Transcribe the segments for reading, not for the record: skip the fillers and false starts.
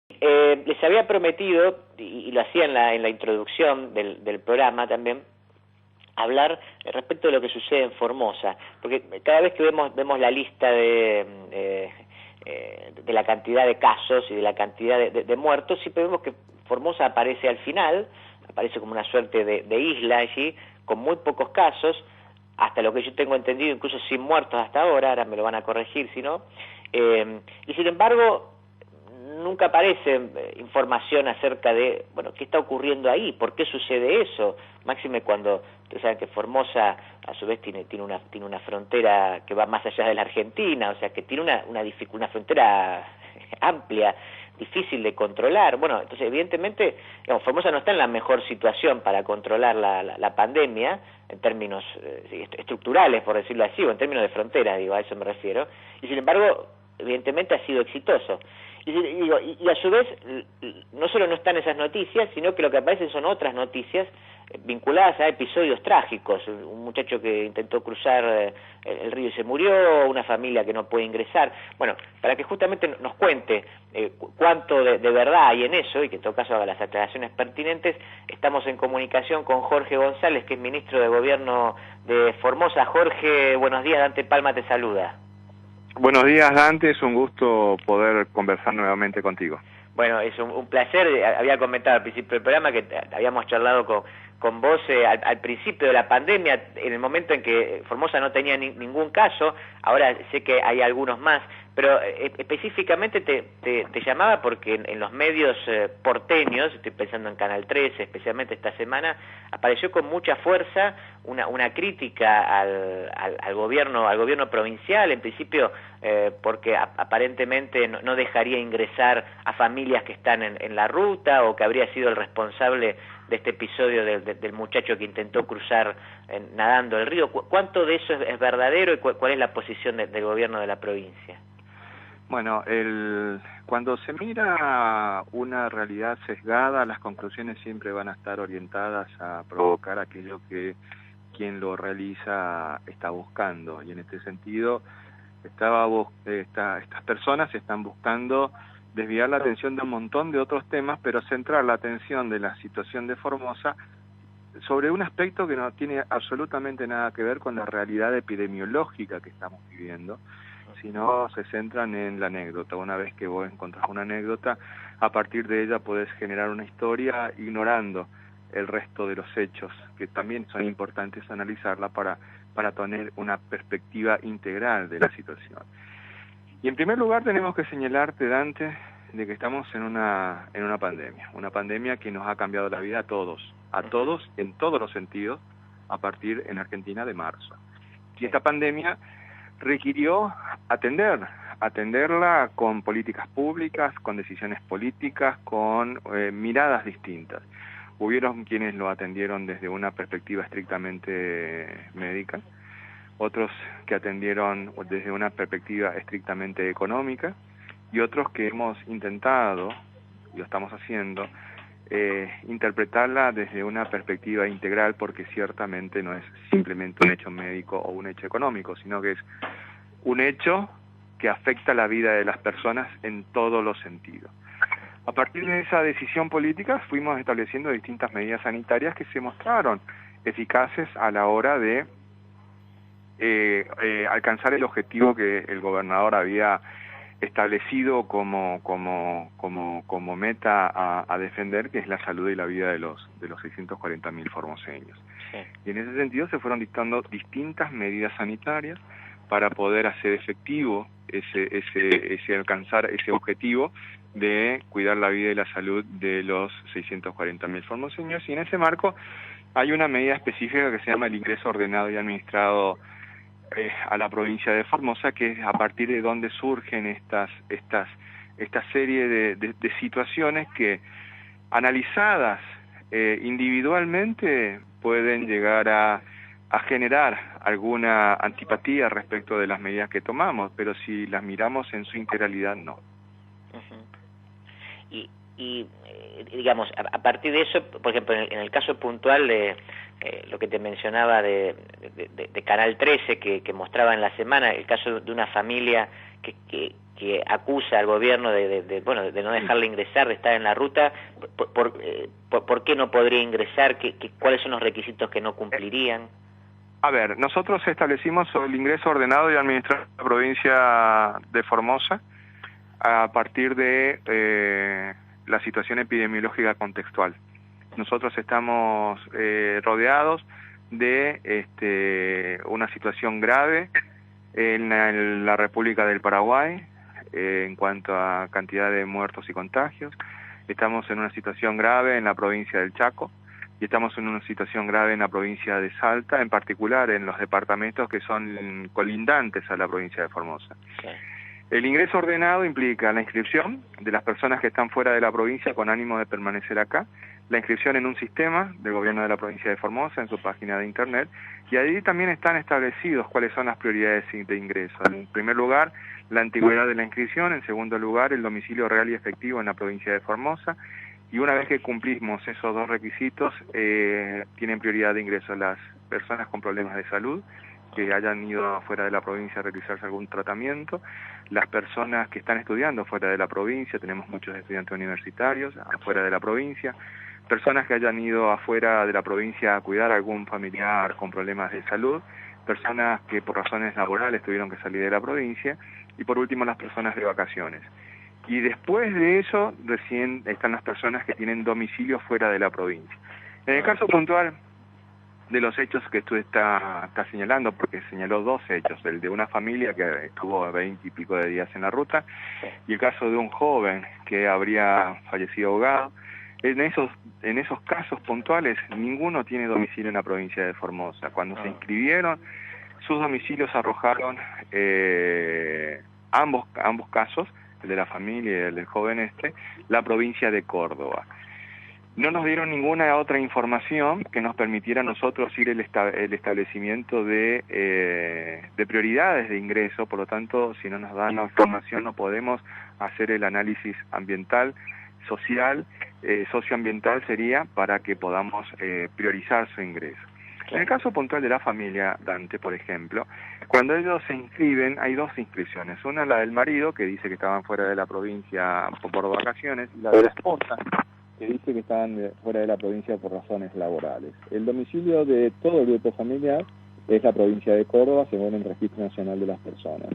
Les había prometido, y lo hacía en la introducción del programa también, hablar respecto de lo que sucede en Formosa, porque cada vez que vemos la lista de la cantidad de casos y de la cantidad de muertos, siempre vemos que Formosa aparece al final, aparece como una suerte de isla allí, con muy pocos casos, hasta lo que yo tengo entendido, incluso sin muertos hasta ahora me lo van a corregir si no, y sin embargo nunca aparece información acerca de, bueno, qué está ocurriendo ahí, por qué sucede eso, máxime cuando, ustedes saben que Formosa a su vez tiene una frontera que va más allá de la Argentina, o sea que tiene una frontera amplia, difícil de controlar. Bueno, entonces evidentemente, digamos, Formosa no está en la mejor situación para controlar la pandemia, en términos estructurales, por decirlo así, o en términos de frontera, digo, a eso me refiero, y sin embargo, evidentemente ha sido exitoso. Y a su vez, no solo no están esas noticias, sino que lo que aparecen son otras noticias vinculadas a episodios trágicos. Un muchacho que intentó cruzar el río y se murió, una familia que no puede ingresar. Bueno, para que justamente nos cuente cuánto de verdad hay en eso, y que en todo caso haga las aclaraciones pertinentes, estamos en comunicación con Jorge González, que es ministro de Gobierno de Formosa. Jorge, buenos días, Dante Palma te saluda. Buenos días, Dante, es un gusto poder conversar nuevamente contigo. Bueno, es un placer. Había comentado al principio del programa que habíamos charlado con vos al principio de la pandemia, en el momento en que Formosa no tenía ningún caso. Ahora sé que hay algunos más, pero específicamente te llamaba porque en los medios porteños, estoy pensando en Canal 13, especialmente esta semana, apareció con mucha fuerza una crítica al gobierno provincial, en principio porque aparentemente no dejaría ingresar a familias que están en la ruta, o que habría sido el responsable de este episodio del muchacho que intentó cruzar nadando el río. ¿Cuánto de eso es verdadero y cuál es la posición del gobierno de la provincia? Bueno, cuando se mira una realidad sesgada, las conclusiones siempre van a estar orientadas a provocar aquello que quien lo realiza está buscando, y en este sentido estas personas están buscando desviar la atención de un montón de otros temas, pero centrar la atención de la situación de Formosa sobre un aspecto que no tiene absolutamente nada que ver con la realidad epidemiológica que estamos viviendo, sino se centran en la anécdota. Una vez que vos encontrás una anécdota, a partir de ella podés generar una historia ignorando el resto de los hechos, que también son importantes analizarla para tener una perspectiva integral de la situación. Y en primer lugar tenemos que señalarte, Dante, de que estamos en una pandemia que nos ha cambiado la vida a todos, en todos los sentidos, a partir en Argentina de marzo. Y esta pandemia requirió atenderla con políticas públicas, con decisiones políticas, con miradas distintas. Hubieron quienes lo atendieron desde una perspectiva estrictamente médica, otros que atendieron desde una perspectiva estrictamente económica, y otros que hemos intentado, y lo estamos haciendo, interpretarla desde una perspectiva integral, porque ciertamente no es simplemente un hecho médico o un hecho económico, sino que es un hecho que afecta la vida de las personas en todos los sentidos. A partir de esa decisión política fuimos estableciendo distintas medidas sanitarias que se mostraron eficaces a la hora de alcanzar el objetivo que el gobernador había establecido como meta a defender, que es la salud y la vida de los 640.000 formoseños. Sí. Y en ese sentido se fueron dictando distintas medidas sanitarias para poder hacer efectivo alcanzar ese objetivo de cuidar la vida y la salud de los 640.000 formoseños. Y en ese marco hay una medida específica que se llama el ingreso ordenado y administrado a la provincia de Formosa, que es a partir de donde surgen esta serie de situaciones que, analizadas individualmente, pueden llegar a generar alguna antipatía respecto de las medidas que tomamos, pero si las miramos en su integralidad, no. Uh-huh. Y digamos, a partir de eso, por ejemplo, en el caso puntual de lo que te mencionaba de Canal 13, que mostraba en la semana el caso de una familia que que acusa al gobierno de no dejarle ingresar, de estar en la ruta, ¿por qué no podría ingresar? ¿Cuáles son los requisitos que no cumplirían? A ver, nosotros establecimos el ingreso ordenado y administrado de la provincia de Formosa a partir de la situación epidemiológica contextual. Nosotros estamos rodeados de una situación grave en la República del Paraguay en cuanto a cantidad de muertos y contagios. Estamos en una situación grave en la provincia del Chaco y estamos en una situación grave en la provincia de Salta, en particular en los departamentos que son colindantes a la provincia de Formosa. Sí. El ingreso ordenado implica la inscripción de las personas que están fuera de la provincia con ánimo de permanecer acá, la inscripción en un sistema del gobierno de la provincia de Formosa, en su página de internet, y ahí también están establecidos cuáles son las prioridades de ingreso. En primer lugar, la antigüedad de la inscripción; en segundo lugar, el domicilio real y efectivo en la provincia de Formosa, y una vez que cumplimos esos dos requisitos, tienen prioridad de ingreso las personas con problemas de salud, que hayan ido fuera de la provincia a realizarse algún tratamiento, las personas que están estudiando fuera de la provincia, tenemos muchos estudiantes universitarios afuera de la provincia, personas que hayan ido afuera de la provincia a cuidar a algún familiar con problemas de salud, personas que por razones laborales tuvieron que salir de la provincia, y por último las personas de vacaciones. Y después de eso recién están las personas que tienen domicilio fuera de la provincia. En el caso puntual de los hechos que tú estás señalando, porque señaló dos hechos, el de una familia que estuvo 20 y pico de días en la ruta, y el caso de un joven que habría fallecido ahogado. En esos casos puntuales, ninguno tiene domicilio en la provincia de Formosa. Cuando se inscribieron, sus domicilios arrojaron ambos casos, el de la familia y el del joven la provincia de Córdoba. No nos dieron ninguna otra información que nos permitiera a nosotros ir el establecimiento de prioridades de ingreso. Por lo tanto, si no nos dan la información, no podemos hacer el análisis ambiental, social, socioambiental sería, para que podamos priorizar su ingreso. En el caso puntual de la familia Dante, por ejemplo, cuando ellos se inscriben, hay dos inscripciones. Una, la del marido, que dice que estaban fuera de la provincia por vacaciones, y la de la esposa, que dice que estaban fuera de la provincia por razones laborales. El domicilio de todo el grupo familiar es la provincia de Córdoba, según el Registro Nacional de las Personas.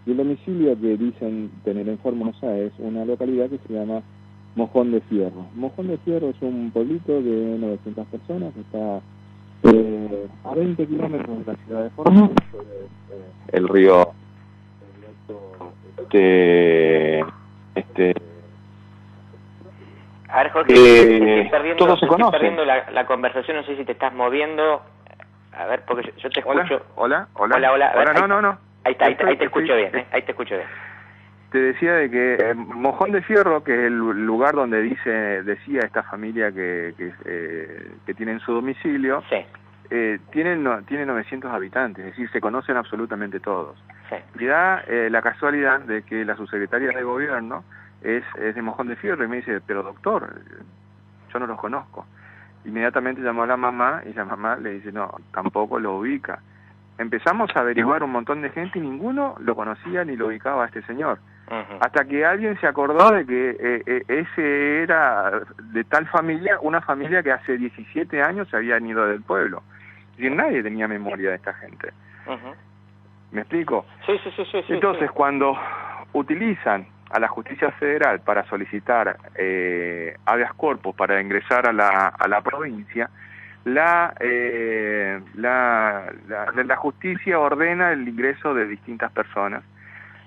Y el domicilio que dicen tener en Formosa es una localidad que se llama Mojón de Fierro. Mojón de Fierro es un pueblito de 900 personas que está a 20 kilómetros de la ciudad de Formosa, el río A ver, Jorge, todos se conocen. Estoy perdiendo la conversación, no sé si te estás moviendo. A ver, porque yo te escucho. Hola. Ver, No. Ahí te escucho bien, ahí te escucho bien. Te decía de que Mojón de Fierro, que es el lugar donde decía esta familia que tienen su domicilio, sí. Tiene 900 habitantes, es decir, se conocen absolutamente todos. Sí. Y da la casualidad de que la subsecretaria de gobierno es de Mojón de Fierro, y me dice, pero doctor, yo no los conozco. Inmediatamente llamó a la mamá, y la mamá le dice, no, tampoco lo ubica. Empezamos a averiguar un montón de gente y ninguno lo conocía ni lo ubicaba a este señor. Hasta que alguien se acordó de que ese era de tal familia, una familia que hace 17 años se habían ido del pueblo. Y nadie tenía memoria de esta gente. ¿Me explico? Sí. Entonces, cuando utilizan a la Justicia Federal para solicitar habeas corpus para ingresar a la provincia, la justicia ordena el ingreso de distintas personas,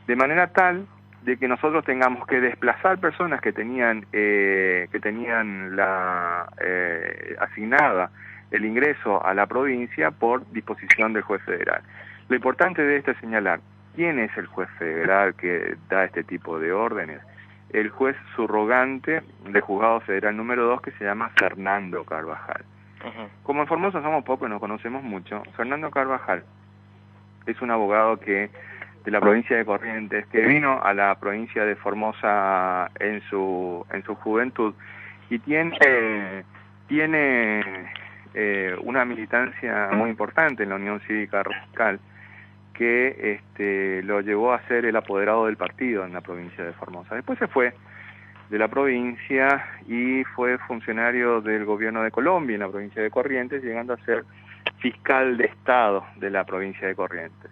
de manera tal de que nosotros tengamos que desplazar personas que tenían asignada el ingreso a la provincia por disposición del juez federal. Lo importante de esto es señalar quién es el juez federal que da este tipo de órdenes. El juez subrogante del Juzgado Federal número 2, que se llama Fernando Carvajal. Como en Formosa somos pocos y nos conocemos mucho, Fernando Carvajal es un abogado de la provincia de Corrientes, que vino a la provincia de Formosa en su juventud, y tiene una militancia muy importante en la Unión Cívica Radical, que lo llevó a ser el apoderado del partido en la provincia de Formosa. Después se fue de la provincia y fue funcionario del gobierno de Colombia en la provincia de Corrientes, llegando a ser fiscal de Estado de la provincia de Corrientes.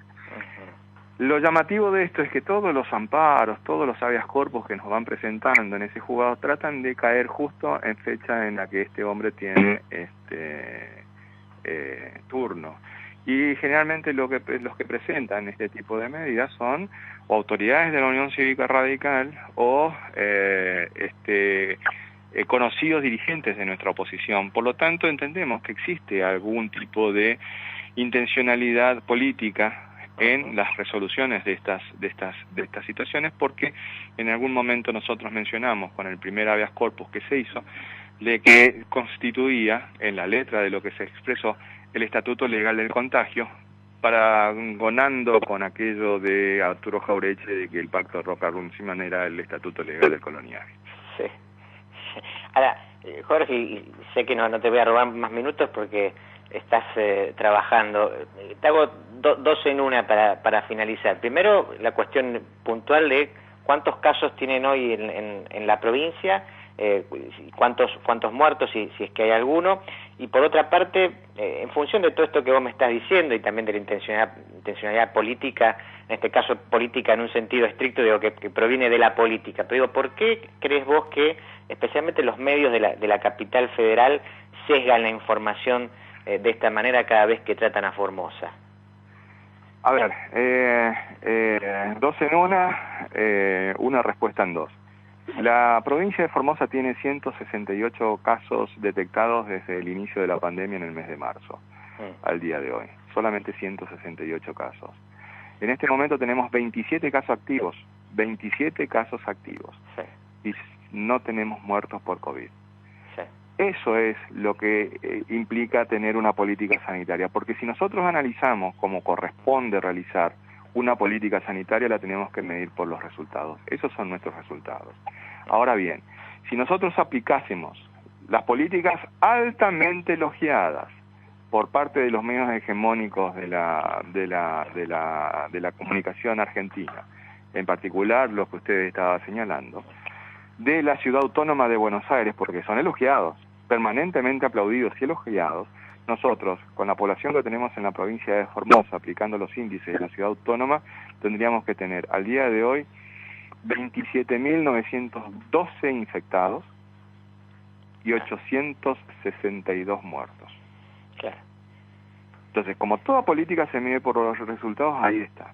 Lo llamativo de esto es que todos los amparos, todos los habeas corpus que nos van presentando en ese juzgado tratan de caer justo en fecha en la que este hombre tiene turno. Y generalmente los que presentan este tipo de medidas son o autoridades de la Unión Cívica Radical o conocidos dirigentes de nuestra oposición. Por lo tanto, entendemos que existe algún tipo de intencionalidad política en las resoluciones de estas situaciones, porque en algún momento nosotros mencionamos con el primer habeas corpus que se hizo, de que constituía en la letra de lo que se expresó el Estatuto Legal del Contagio, paragonando con aquello de Arturo Jaureche de que el Pacto de Roca-Runciman era el Estatuto Legal del Coloniaje. Sí. Ahora, Jorge, y sé que no te voy a robar más minutos porque estás trabajando. Te hago dos en una para finalizar. Primero, la cuestión puntual de cuántos casos tienen hoy en la provincia, cuántos muertos, si es que hay alguno, y por otra parte, en función de todo esto que vos me estás diciendo y también de la intencionalidad política, en este caso política en un sentido estricto, digo que proviene de la política, pero digo, ¿por qué crees vos que especialmente los medios de la capital federal sesgan la información de esta manera cada vez que tratan a Formosa? A ver, dos en una respuesta en dos. La provincia de Formosa tiene 168 casos detectados desde el inicio de la pandemia en el mes de marzo al día de hoy. Solamente 168 casos. En este momento tenemos 27 casos activos. 27 casos activos. Sí. Y no tenemos muertos por COVID. Sí. Eso es lo que implica tener una política sanitaria. Porque si nosotros analizamos cómo corresponde realizar una política sanitaria, la tenemos que medir por los resultados. Esos son nuestros resultados. Ahora bien, si nosotros aplicásemos las políticas altamente elogiadas por parte de los medios hegemónicos de la comunicación argentina, en particular los que usted estaba señalando, de la ciudad autónoma de Buenos Aires, porque son elogiados, permanentemente aplaudidos y elogiados, nosotros, con la población que tenemos en la provincia de Formosa, aplicando los índices de la ciudad autónoma, tendríamos que tener al día de hoy 27.912 infectados y 862 muertos. Claro. Entonces, como toda política se mide por los resultados, ahí está.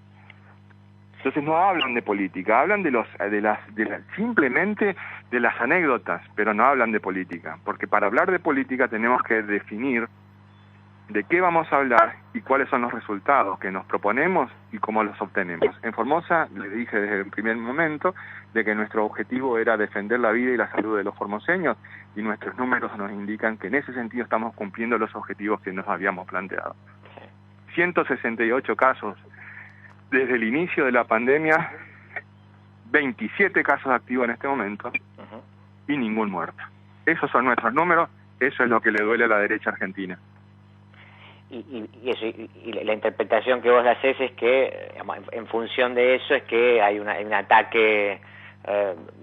Entonces no hablan de política, hablan simplemente de las anécdotas, pero no hablan de política, porque para hablar de política tenemos que definir de qué vamos a hablar y cuáles son los resultados que nos proponemos y cómo los obtenemos. En Formosa le dije desde el primer momento de que nuestro objetivo era defender la vida y la salud de los formoseños, y nuestros números nos indican que en ese sentido estamos cumpliendo los objetivos que nos habíamos planteado. 168 casos desde el inicio de la pandemia, 27 casos activos en este momento y ningún muerto. Esos son nuestros números, eso es lo que le duele a la derecha argentina. Y la interpretación que vos haces es que, en función de eso, es que hay un ataque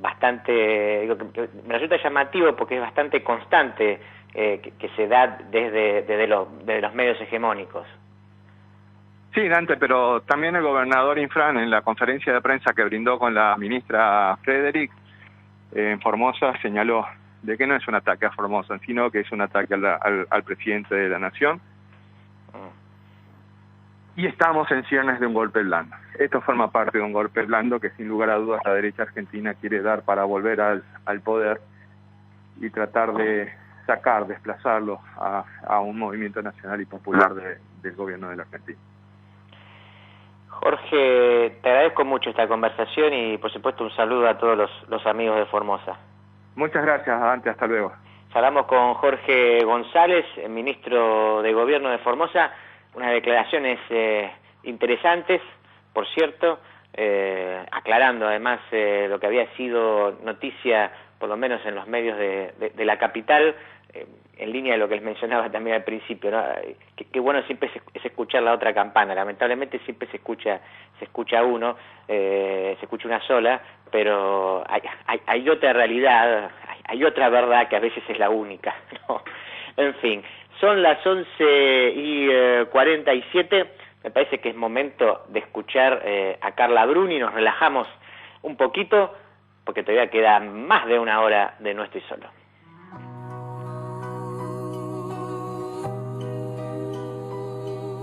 bastante, que me resulta llamativo porque es bastante constante, que se da desde los medios hegemónicos. Sí, Dante, pero también el gobernador Infran, en la conferencia de prensa que brindó con la ministra Frederick en Formosa, señaló de que no es un ataque a Formosa, sino que es un ataque al presidente de la nación. Y estamos en ciernes de un golpe blando. Esto forma parte de un golpe blando que sin lugar a dudas la derecha argentina quiere dar para volver al poder y tratar de desplazarlo a un movimiento nacional y popular del gobierno de la Argentina. Jorge, te agradezco mucho esta conversación y por supuesto un saludo a todos los amigos de Formosa. Muchas gracias, Dante, hasta luego. Hablamos con Jorge González, ministro de Gobierno de Formosa, unas declaraciones interesantes, por cierto, aclarando además lo que había sido noticia por lo menos en los medios de la capital, en línea de lo que les mencionaba también al principio, ¿no? Qué bueno siempre es escuchar la otra campana. Lamentablemente siempre se escucha uno, se escucha una sola, pero hay otra realidad, hay otra verdad que a veces es la única, ¿no? En fin, son las 11:47, me parece que es momento de escuchar a Carla Bruni. Nos relajamos un poquito porque todavía queda más de una hora de No Estoy Solo.